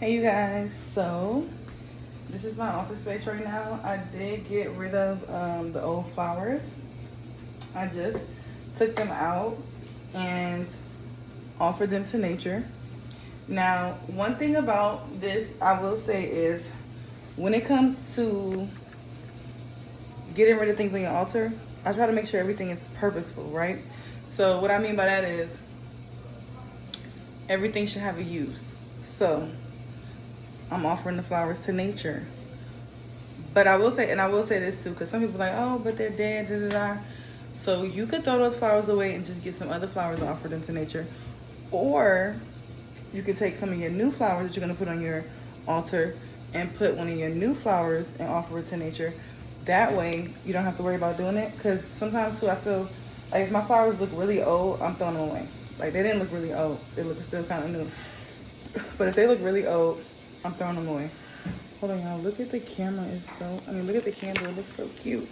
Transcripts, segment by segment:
Hey you guys, so this is my office space right now. I did get rid of the old flowers. I just took them out and offered them to nature. Now, one thing about this I will say is when it comes to getting rid of things on your altar, I try to make sure everything is purposeful, right? So what I mean by that is everything should have a use. So I'm offering the flowers to nature. But I will say, and I will say this too, because some people are like, oh, but they're dead, da da da. So you could throw those flowers away and just get some other flowers and offer them to nature. Or you could take some of your new flowers that you're going to put on your altar and put one of your new flowers and offer it to nature. That way, you don't have to worry about doing it. Because sometimes too, I feel like if my flowers look really old, I'm throwing them away. Like they didn't look really old. They look still kind of new. But if they look really old, I'm throwing them away. Hold on, y'all. Look at the camera. Look at the candle. It looks so cute.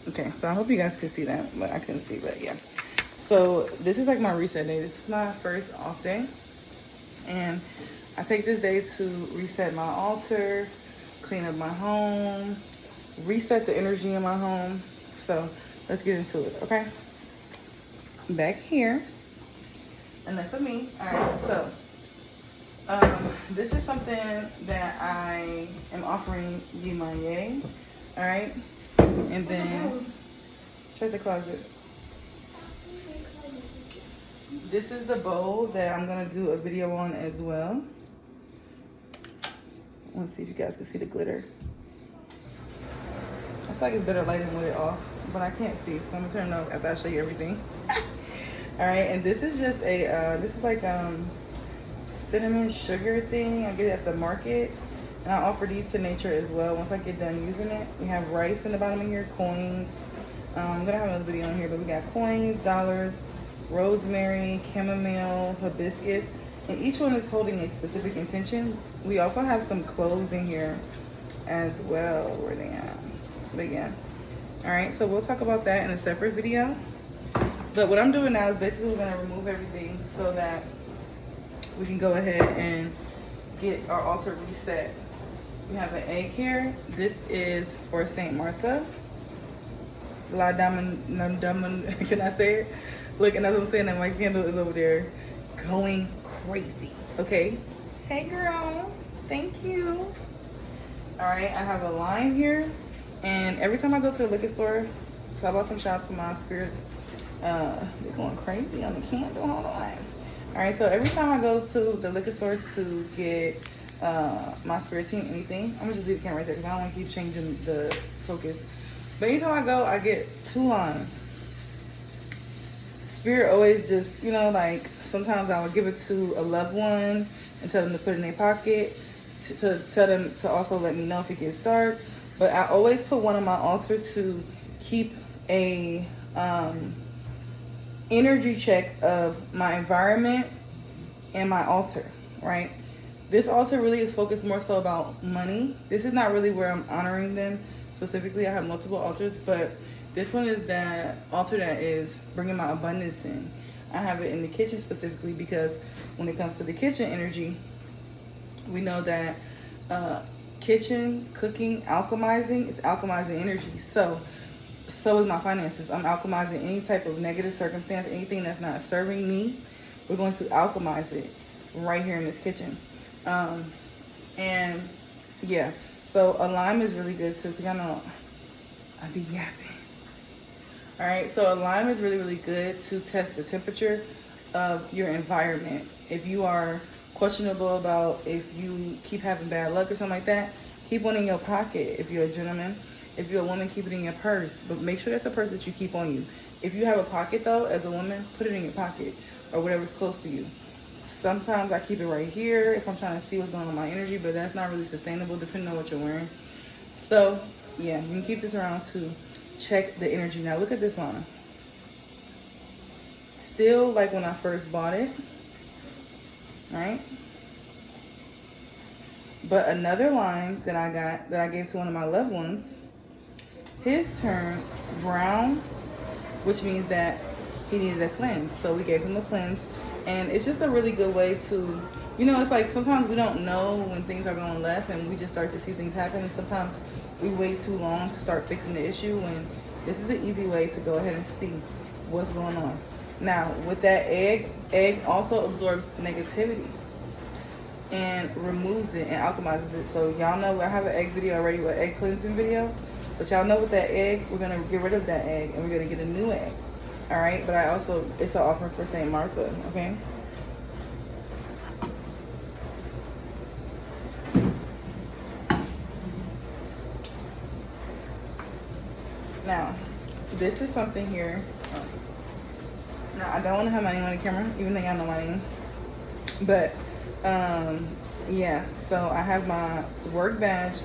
Okay, so I hope you guys can see that, but I couldn't see, but yeah. So this is like my reset day. This is my first off day. And I take this day to reset my altar, clean up my home, reset the energy in my home. So let's get into it, okay? Back here. And that's for me. All right, so this is something that I am offering you, my yay. All right, and then check the closet. This is the bowl that I'm gonna do a video on as well. Let's see if you guys can see the glitter. I feel like it's better lighting with it off, but I can't see, so I'm gonna turn it off after I show you everything. All right, and this is just a this is like cinnamon sugar thing. I get it at the market, and I offer these to nature as well once I get done using it. We have rice in the bottom of here, coins. I'm gonna have another video on here, but we got coins, dollars, rosemary, chamomile, hibiscus, and each one is holding a specific intention. We also have some cloves in here as well. Where they at? But yeah. All right, so we'll talk about that in a separate video. But what I'm doing now is basically we're gonna remove everything so that we can go ahead and get our altar reset. We have an egg here. This is for Saint Martha. La Daman, can I say it? Look, and as I'm saying that, my candle is over there going crazy, okay? Hey girl, thank you. All right, I have a lime here. And every time I go to the liquor store, so I bought some shots for my spirits. They're going crazy on the candle, hold on. All right, so every time I go to the liquor store to get my spirit team, anything, I'm gonna just leave the camera right there because I don't want to keep changing the focus. But anytime I go, I get 2 limes. Spirit always just, you know, like sometimes I would give it to a loved one and tell them to put it in their pocket, to tell them to also let me know if it gets dark. But I always put one on my altar to keep a energy check of my environment and my altar, right? This altar really is focused more so about money. This is not really where I'm honoring them specifically. I have multiple altars, but this one is that altar that is bringing my abundance in. I have it in the kitchen specifically because when it comes to the kitchen energy, we know that kitchen, cooking, alchemizing is alchemizing energy. So is my finances. I'm alchemizing any type of negative circumstance, anything that's not serving me. We're going to alchemize it right here in this kitchen. And yeah, so a lime is really good too, because y'all know I be yapping. All right, so a lime is really, really good to test the temperature of your environment. If you are questionable about if you keep having bad luck or something like that, keep one in your pocket if you're a gentleman. If you're a woman, keep it in your purse, but make sure that's a purse that you keep on you. If you have a pocket though, as a woman, put it in your pocket or whatever's close to you. Sometimes I keep it right here if I'm trying to see what's going on in my energy, but that's not really sustainable depending on what you're wearing. So yeah, you can keep this around to check the energy. Now look at this line. Still like when I first bought it, right? But another line that I got, that I gave to one of my loved ones, his turned brown, which means that he needed a cleanse. So we gave him a cleanse. And it's just a really good way to, you know, it's like sometimes we don't know when things are going left and we just start to see things happen. And sometimes we wait too long to start fixing the issue, when this is an easy way to go ahead and see what's going on. Now, with that egg also absorbs negativity and removes it and alchemizes it. So y'all know I have an egg video already, with egg cleansing video. But y'all know with that egg, we're gonna get rid of that egg and we're gonna get a new egg. All right, but I also, it's an offering for St. Martha, okay? Now, this is something here. Now, I don't want to have my name on the camera, even though y'all know my name. But, yeah, so I have my work badge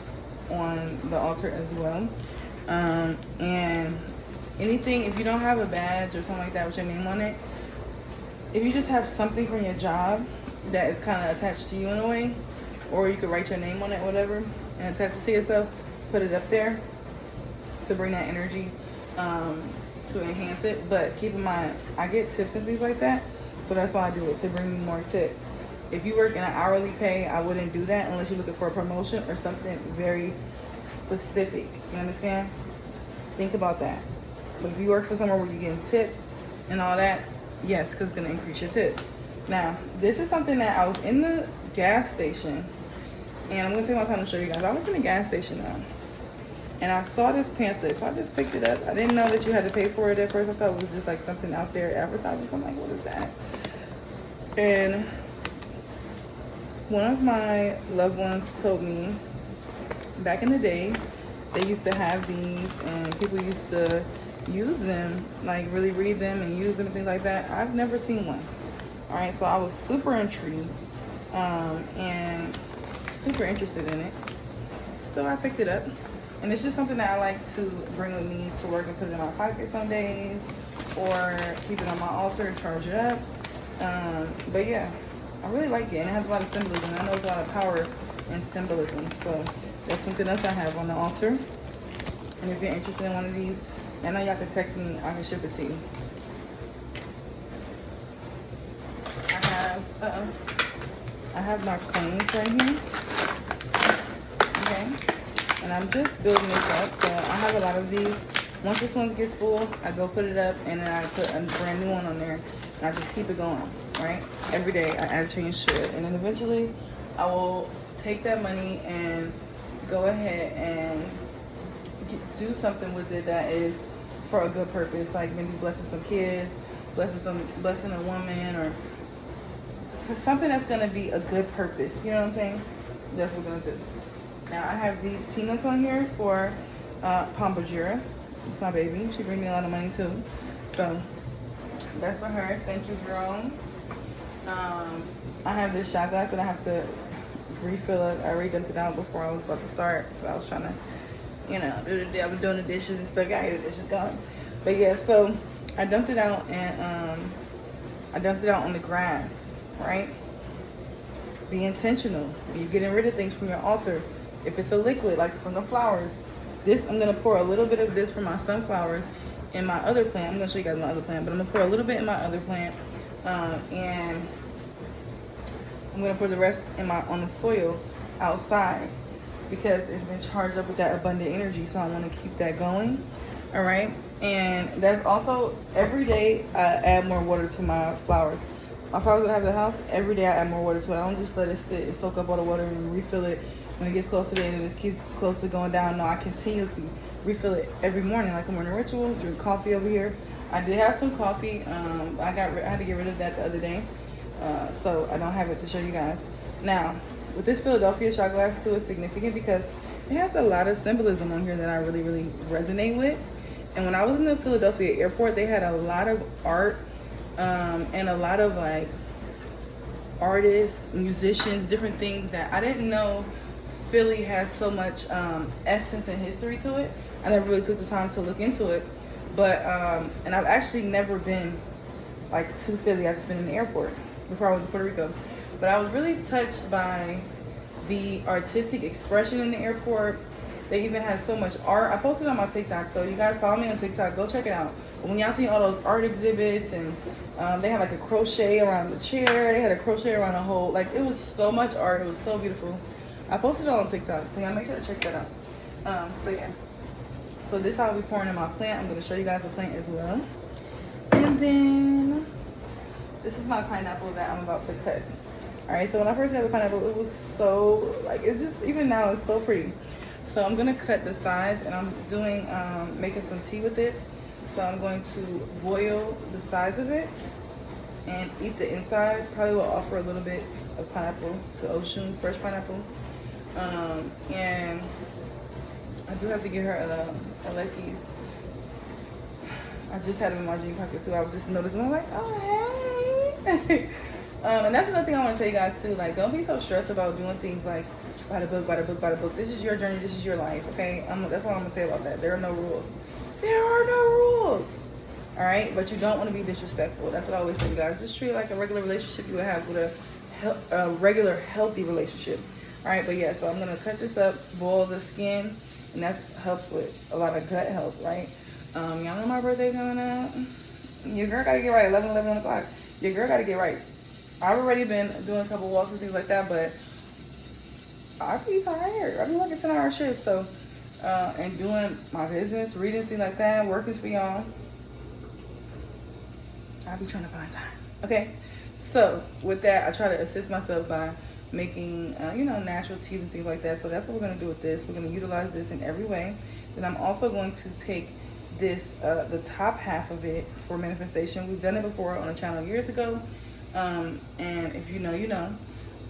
on the altar as well. And anything, if you don't have a badge or something like that with your name on it, if you just have something from your job that is kind of attached to you in a way, or you could write your name on it, whatever, and attach it to yourself, put it up there to bring that energy, to enhance it. But keep in mind, I get tips and things like that, so that's why I do it, to bring me more tips. If you work in an hourly pay, I wouldn't do that unless you're looking for a promotion or something very specific. You understand? Think about that. But if you work for somewhere where you're getting tips and all that, yes, because it's going to increase your tips. Now, this is something that I was in the gas station, and I'm going to take my time to show you guys. I was in the gas station now, and I saw this pamphlet, so I just picked it up. I didn't know that you had to pay for it at first. I thought it was just like something out there advertising. I'm like, what is that? And one of my loved ones told me back in the day, they used to have these and people used to use them, like really read them and use them and things like that. I've never seen one. All right, so I was super intrigued and super interested in it. So I picked it up, and it's just something that I like to bring with me to work and put it in my pocket some days, or keep it on my altar and charge it up. But yeah, I really like it, and it has a lot of symbolism. I know there's a lot of power in symbolism, so that's something else I have on the altar. And if you're interested in one of these, I know y'all can text me, I can ship it to you. I have my coins right here. Okay. And I'm just building this up. So I have a lot of these. Once this one gets full, I go put it up, and then I put a brand new one on there, and I just keep it going, right? Every day I add to ensure it. And then eventually I will take that money and go ahead and do something with it that is for a good purpose, like maybe blessing some kids, blessing a woman, or for something that's gonna be a good purpose. You know what I'm saying? That's what we're gonna do. Now I have these peanuts on here for Pombajira. It's my baby. She brings me a lot of money too. So that's for her. Thank you, Jerome. I have this shot glass that I have to refill it. I already dumped it out before I was about to start. So I was trying to, you know, I was doing the dishes and stuff. Got the dishes gone. But yeah, so I dumped it out, and I dumped it out on the grass, right? Be intentional when you're getting rid of things from your altar. If it's a liquid, like from the flowers, this, I'm gonna pour a little bit of this from my sunflowers in my other plant. I'm gonna show you guys my other plant, but I'm gonna pour a little bit in my other plant, and I'm gonna pour the rest in on the soil outside, because it's been charged up with that abundant energy. So I want to keep that going. All right, and that's also every day I add more water to my flowers. My flowers that I have in the house, every day I add more water to it. I don't just let it sit and soak up all the water and refill it when it gets close to the end and it keeps close to going down. No, I continuously refill it every morning, like a morning ritual. Drink coffee over here. I did have some coffee. I had to get rid of that the other day, so I don't have it to show you guys. Now, with this Philadelphia shot glass too, is significant because it has a lot of symbolism on here that I really, really resonate with. And when I was in the Philadelphia airport, they had a lot of art and a lot of like artists, musicians, different things that I didn't know Philly has so much essence and history to it. I never really took the time to look into it. But, and I've actually never been like to Philly. I've just been in the airport before I went to Puerto Rico. But I was really touched by the artistic expression in the airport They even had so much art. I posted on my TikTok, so you guys follow me on TikTok. Go check it out. But when y'all see all those art exhibits, and they had like a crochet around the chair. They had a crochet around the whole. Like, it was so much art. It was so beautiful. I posted it on TikTok, so y'all make sure to check that out. So yeah. So this is how we pouring in my plant. I'm gonna show you guys the plant as well. And then this is my pineapple that I'm about to cut. All right, so when I first got the pineapple, it was so, like, it's just, even now it's so pretty. So I'm gonna cut the sides, and I'm doing, making some tea with it. So I'm going to boil the sides of it and eat the inside. Probably will offer a little bit of pineapple to Oshun, fresh pineapple. And I do have to get her a Leckies. I just had them in my jean pocket too. I was just noticing, I'm like, oh, hey. And that's another thing I want to tell you guys too. Like, don't be so stressed about doing things like by the book, by the book, by the book. This is your journey. This is your life, okay? That's all I'm going to say about that. There are no rules. There are no rules. All right? But you don't want to be disrespectful. That's what I always say to you guys. Just treat it like a regular relationship you would have with a regular, healthy relationship. All right? But yeah, so I'm going to cut this up, boil the skin, and that helps with a lot of gut health, right? Y'all know my birthday coming up. Your girl got to get right. 11 o'clock. Your girl got to get right. I've already been doing a couple walks and things like that, but I be tired. I've been working 10-hour shifts, so and doing my business, reading, things like that, working for y'all. I be trying to find time. Okay, so with that, I try to assist myself by making natural teas and things like that. So that's what we're gonna do with this. We're gonna utilize this in every way. Then I'm also going to take this the top half of it for manifestation. We've done it before on a channel years ago. And if you know, you know.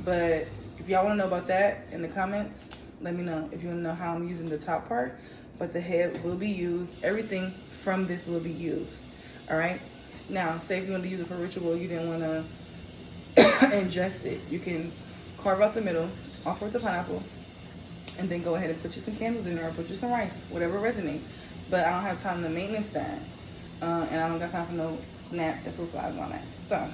But if y'all want to know about that in the comments, let me know. If you want to know how I'm using the top part, but the head will be used. Everything from this will be used. All right. Now, say if you want to use it for ritual, you didn't want to ingest it. You can carve out the middle, offer with the pineapple, and then go ahead and put you some candles in there, or put you some rice, whatever resonates. But I don't have time to maintenance that, and I don't got time for no naps and fruit flies on that. So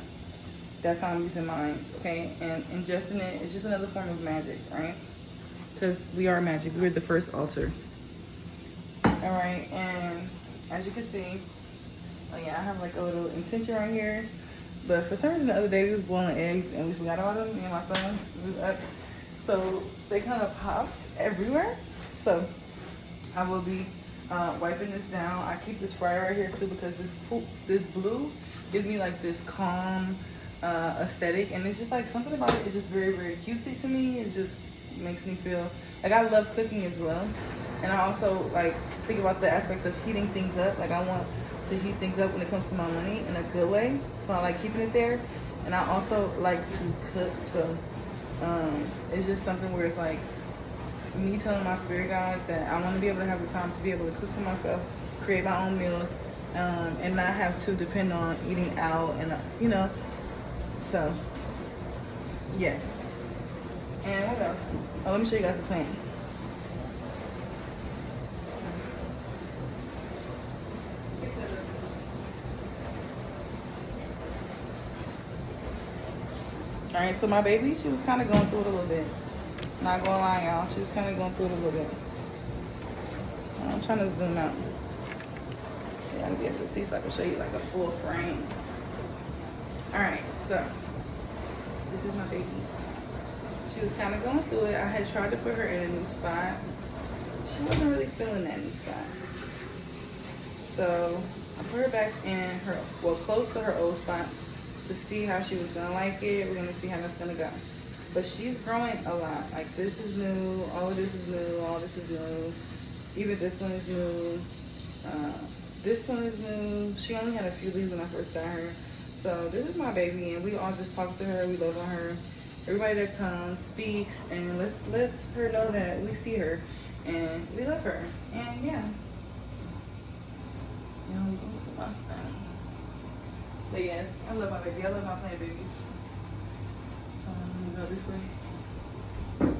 that's how I'm using mine, okay? And ingesting it is just another form of magic, right? Because we are magic. We're the first altar. All right, and as you can see, oh yeah, I have like a little intention right here. But for some reason the other day we was boiling eggs and we forgot about them. Me and my son was up. So they kind of popped everywhere. So I will be wiping this down. I keep this fryer right here too because this blue gives me like this calm aesthetic, and it's just like something about it is just very, very cutesy to me. It just makes me feel like I love cooking as well, and I also like think about the aspect of heating things up. Like I want to heat things up when it comes to my money in a good way, so I like keeping it there. And I also like to cook, so it's just something where it's like me telling my spirit guides that I want to be able to have the time to be able to cook for myself, create my own meals, and not have to depend on eating out, and so yes. And what else? Oh, let me show you guys the plant. All right, so my baby, she was kind of going through it a little bit. Not gonna lie, y'all, she was kind of going through it a little bit. I'm trying to zoom out. So y'all be able to see, so I can show you like a full frame. All right, so this is my baby. She was kind of going through it. I had tried to put her in a new spot. She wasn't really feeling that new spot. So I put her back in close to her old spot to see how she was gonna like it. We're gonna see how that's gonna go. But she's growing a lot. Like this is new, all of this is new, all this is new. Even this one is new. This one is new. She only had a few leaves when I first got her. So this is my baby, and we all just talk to her. We love on her. Everybody that comes speaks, and let's her know that we see her and we love her. And yeah, we going to my style. But yes, I love my baby. I love my plant babies. Go this way.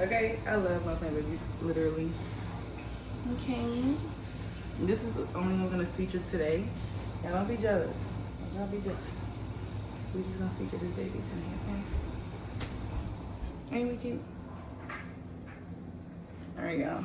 Okay, I love my plant babies, literally. Okay, this is the only one I'm gonna feature today. Y'all don't be jealous. Y'all be jealous. We're just gonna feature this baby today, okay? Ain't we cute? All right, y'all.